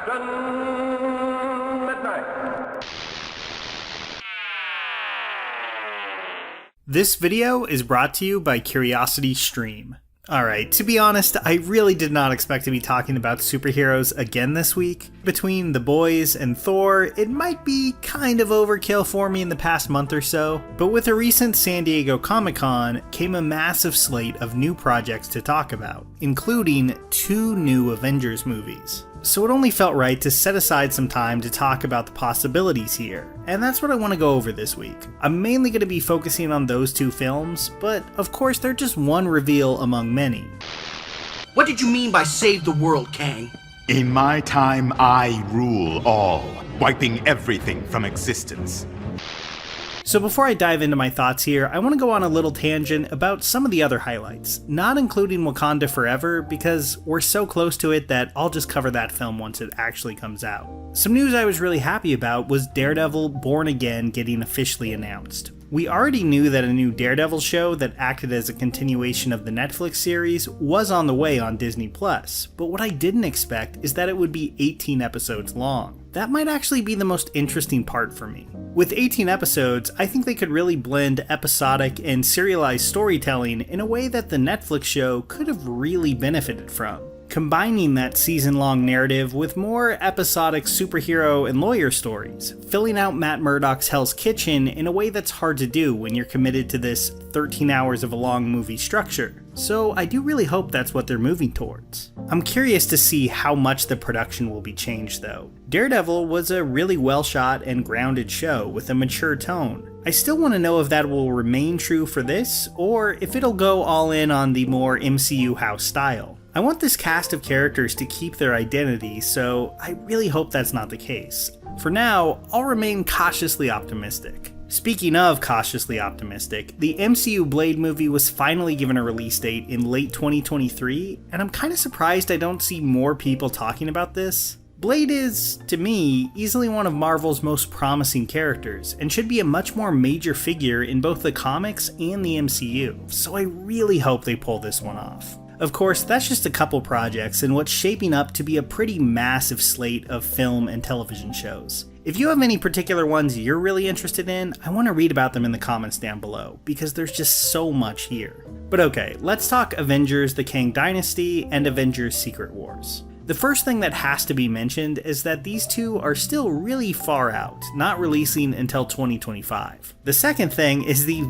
Captain Midnight. This video is brought to you by Curiosity Stream. Alright, to be honest, I really did not expect to be talking about superheroes again this week. Between The Boys and Thor, it might be kind of overkill for me in the past month or so, but with a recent San Diego Comic-Con came a massive slate of new projects to talk about, including 2 new Avengers movies. So it only felt right to set aside some time to talk about the possibilities here, and that's what I want to go over this week. I'm mainly going to be focusing on those 2 films, but of course they're just one reveal among many. What did you mean by save the world, Kang? In my time, I rule all, wiping everything from existence. So before I dive into my thoughts here, I want to go on a little tangent about some of the other highlights, not including Wakanda Forever because we're so close to it that I'll just cover that film once it actually comes out. Some news I was really happy about was Daredevil Born Again getting officially announced. We already knew that a new Daredevil show that acted as a continuation of the Netflix series was on the way on Disney+, but what I didn't expect is that it would be 18 episodes long. That might actually be the most interesting part for me. With 18 episodes, I think they could really blend episodic and serialized storytelling in a way that the Netflix show could have really benefited from. Combining that season-long narrative with more episodic superhero and lawyer stories, filling out Matt Murdock's Hell's Kitchen in a way that's hard to do when you're committed to this 13 hours of a long movie structure. So I do really hope that's what they're moving towards. I'm curious to see how much the production will be changed though. Daredevil was a really well shot and grounded show with a mature tone. I still want to know if that will remain true for this, or if it'll go all in on the more MCU house style. I want this cast of characters to keep their identity, so I really hope that's not the case. For now, I'll remain cautiously optimistic. Speaking of cautiously optimistic, the MCU Blade movie was finally given a release date in late 2023, and I'm kinda surprised I don't see more people talking about this. Blade is, to me, easily one of Marvel's most promising characters, and should be a much more major figure in both the comics and the MCU, so I really hope they pull this one off. Of course, that's just a couple projects in what's shaping up to be a pretty massive slate of film and television shows. If you have any particular ones you're really interested in, I want to read about them in the comments down below, because there's just so much here. But okay, let's talk Avengers: The Kang Dynasty and Avengers: Secret Wars. The first thing that has to be mentioned is that these 2 are still really far out, not releasing until 2025. The second thing is the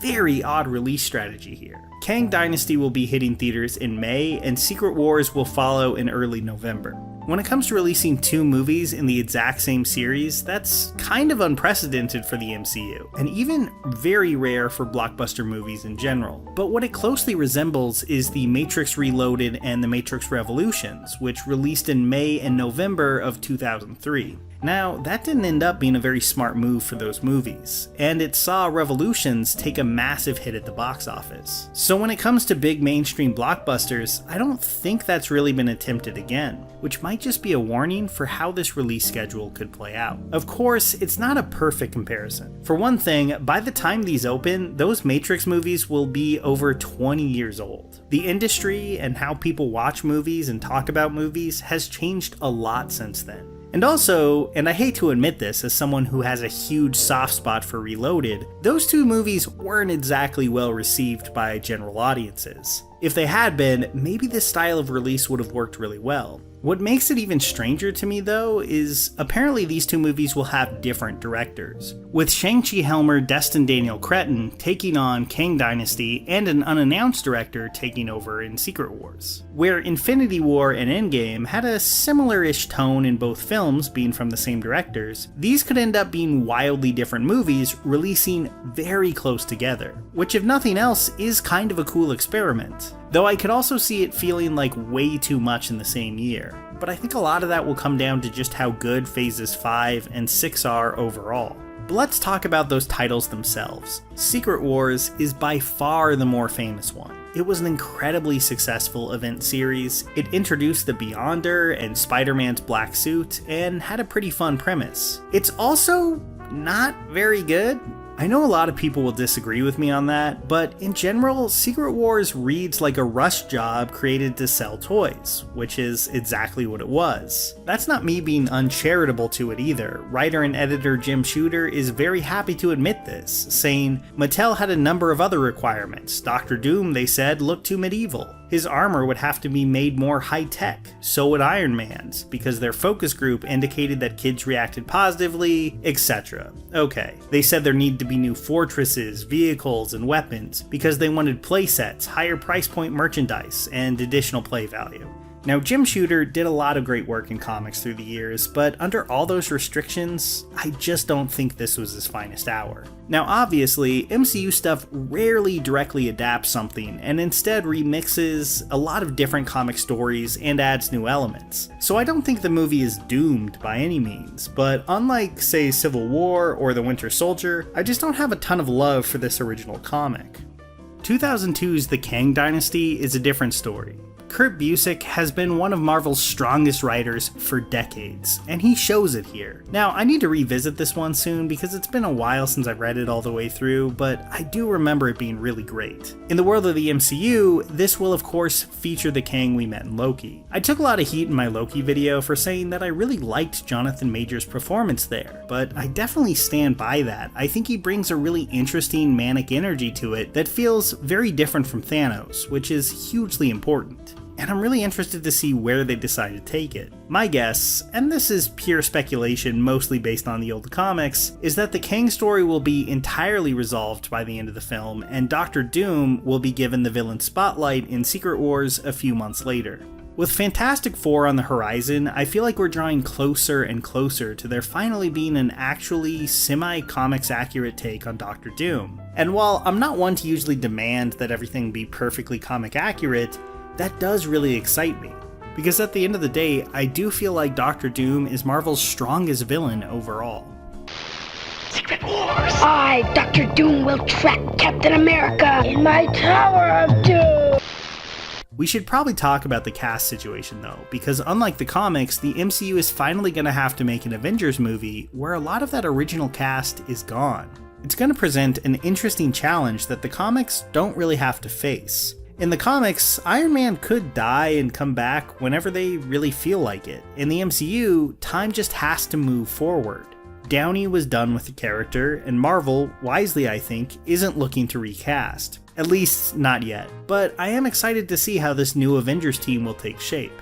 very odd release strategy here. Kang Dynasty will be hitting theaters in May, and Secret Wars will follow in early November. When it comes to releasing 2 movies in the exact same series, that's kind of unprecedented for the MCU, and even very rare for blockbuster movies in general. But what it closely resembles is The Matrix Reloaded and The Matrix Revolutions, which released in May and November of 2003. Now, that didn't end up being a very smart move for those movies, and it saw Revolutions take a massive hit at the box office. So when it comes to big mainstream blockbusters, I don't think that's really been attempted again, which might just be a warning for how this release schedule could play out. Of course, it's not a perfect comparison. For one thing, by the time these open, those Matrix movies will be over 20 years old. The industry and how people watch movies and talk about movies has changed a lot since then. And also, and I hate to admit this as someone who has a huge soft spot for Reloaded, those 2 movies weren't exactly well received by general audiences. If they had been, maybe this style of release would have worked really well. What makes it even stranger to me though is apparently these 2 movies will have different directors, with Shang-Chi helmer Destin Daniel Cretton taking on Kang Dynasty and an unannounced director taking over in Secret Wars. Where Infinity War and Endgame had a similar-ish tone in both films being from the same directors, these could end up being wildly different movies releasing very close together, which if nothing else is kind of a cool experiment. Though I could also see it feeling like way too much in the same year. But I think a lot of that will come down to just how good Phases 5 and 6 are overall. But let's talk about those titles themselves. Secret Wars is by far the more famous one. It was an incredibly successful event series. It introduced the Beyonder and Spider-Man's black suit, and had a pretty fun premise. It's also not very good. I know a lot of people will disagree with me on that, but in general, Secret Wars reads like a rush job created to sell toys, which is exactly what it was. That's not me being uncharitable to it either. Writer and editor Jim Shooter is very happy to admit this, saying, Mattel had a number of other requirements. Dr. Doom, they said, looked too medieval. His armor would have to be made more high-tech, so would Iron Man's, because their focus group indicated that kids reacted positively, etc. Okay, they said there needed to be new fortresses, vehicles, and weapons, because they wanted playsets, higher price point merchandise, and additional play value. Now, Jim Shooter did a lot of great work in comics through the years, but under all those restrictions, I just don't think this was his finest hour. Now, obviously, MCU stuff rarely directly adapts something, and instead remixes a lot of different comic stories and adds new elements. So I don't think the movie is doomed by any means, but unlike, say, Civil War or The Winter Soldier, I just don't have a ton of love for this original comic. 2002's The Kang Dynasty is a different story. Kurt Busiek has been one of Marvel's strongest writers for decades, and he shows it here. Now, I need to revisit this one soon because it's been a while since I've read it all the way through, but I do remember it being really great. In the world of the MCU, this will of course feature the Kang we met in Loki. I took a lot of heat in my Loki video for saying that I really liked Jonathan Majors' performance there, but I definitely stand by that. I think he brings a really interesting manic energy to it that feels very different from Thanos, which is hugely important. And I'm really interested to see where they decide to take it. My guess, and this is pure speculation mostly based on the old comics, is that the Kang story will be entirely resolved by the end of the film, and Dr. Doom will be given the villain spotlight in Secret Wars a few months later. With Fantastic Four on the horizon, I feel like we're drawing closer and closer to there finally being an actually semi-comics accurate take on Dr. Doom. And while I'm not one to usually demand that everything be perfectly comic accurate, that does really excite me, because at the end of the day, I do feel like Dr. Doom is Marvel's strongest villain overall. Secret Wars! I, Dr. Doom, will trap Captain America in my Tower of Doom! We should probably talk about the cast situation though, because unlike the comics, the MCU is finally going to have to make an Avengers movie where a lot of that original cast is gone. It's going to present an interesting challenge that the comics don't really have to face. In the comics, Iron Man could die and come back whenever they really feel like it. In the MCU, time just has to move forward. Downey was done with the character, and Marvel, wisely I think, isn't looking to recast. At least, not yet. But I am excited to see how this new Avengers team will take shape.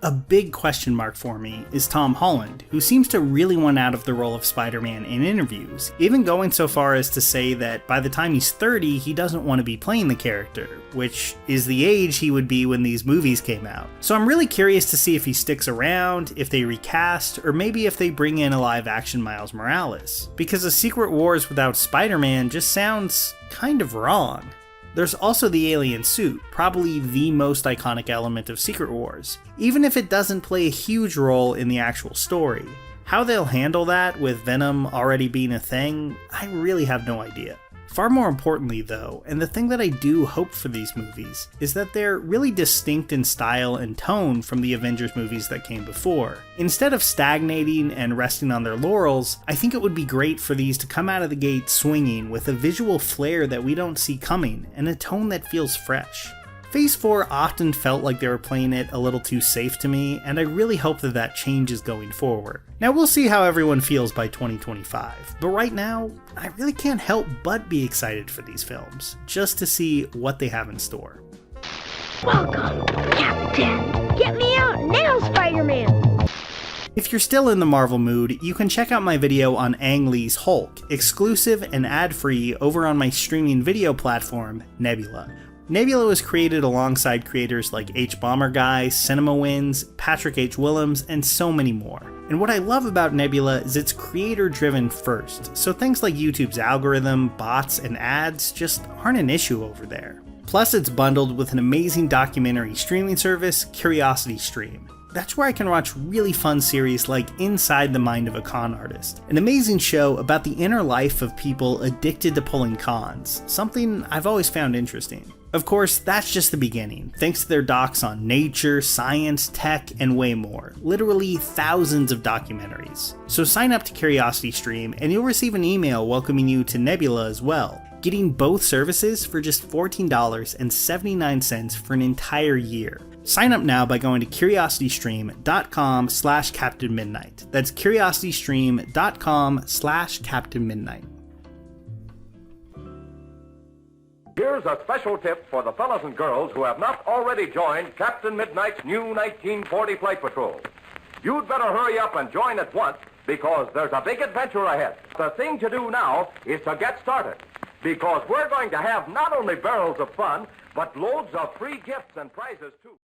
A big question mark for me is Tom Holland, who seems to really want out of the role of Spider-Man in interviews, even going so far as to say that by the time he's 30, he doesn't want to be playing the character, which is the age he would be when these movies came out. So I'm really curious to see if he sticks around, if they recast, or maybe if they bring in a live-action Miles Morales, because a Secret Wars without Spider-Man just sounds kind of wrong. There's also the alien suit, probably the most iconic element of Secret Wars, even if it doesn't play a huge role in the actual story. How they'll handle that with Venom already being a thing, I really have no idea. Far more importantly though, and the thing that I do hope for these movies, is that they're really distinct in style and tone from the Avengers movies that came before. Instead of stagnating and resting on their laurels, I think it would be great for these to come out of the gate swinging with a visual flair that we don't see coming, and a tone that feels fresh. Phase 4 often felt like they were playing it a little too safe to me, and I really hope that that changes going forward. Now we'll see how everyone feels by 2025, but right now, I really can't help but be excited for these films, just to see what they have in store. Welcome, Captain! Get me out now, Spider-Man! If you're still in the Marvel mood, you can check out my video on Ang Lee's Hulk, exclusive and ad-free over on my streaming video platform, Nebula. Nebula was created alongside creators like H. Bomber Guy, Cinema Wins, Patrick H. Willems, and so many more. And what I love about Nebula is it's creator-driven first, so things like YouTube's algorithm, bots, and ads just aren't an issue over there. Plus it's bundled with an amazing documentary streaming service, CuriosityStream. That's where I can watch really fun series like Inside the Mind of a Con Artist, an amazing show about the inner life of people addicted to pulling cons, something I've always found interesting. Of course, that's just the beginning, thanks to their docs on nature, science, tech, and way more. Literally thousands of documentaries. So sign up to CuriosityStream and you'll receive an email welcoming you to Nebula as well, getting both services for just $14.79 for an entire year. Sign up now by going to curiositystream.com/captainmidnight. That's curiositystream.com/captainmidnight. Here's a special tip for the fellas and girls who have not already joined Captain Midnight's new 1940 Flight Patrol. You'd better hurry up and join at once because there's a big adventure ahead. The thing to do now is to get started because we're going to have not only barrels of fun, but loads of free gifts and prizes too.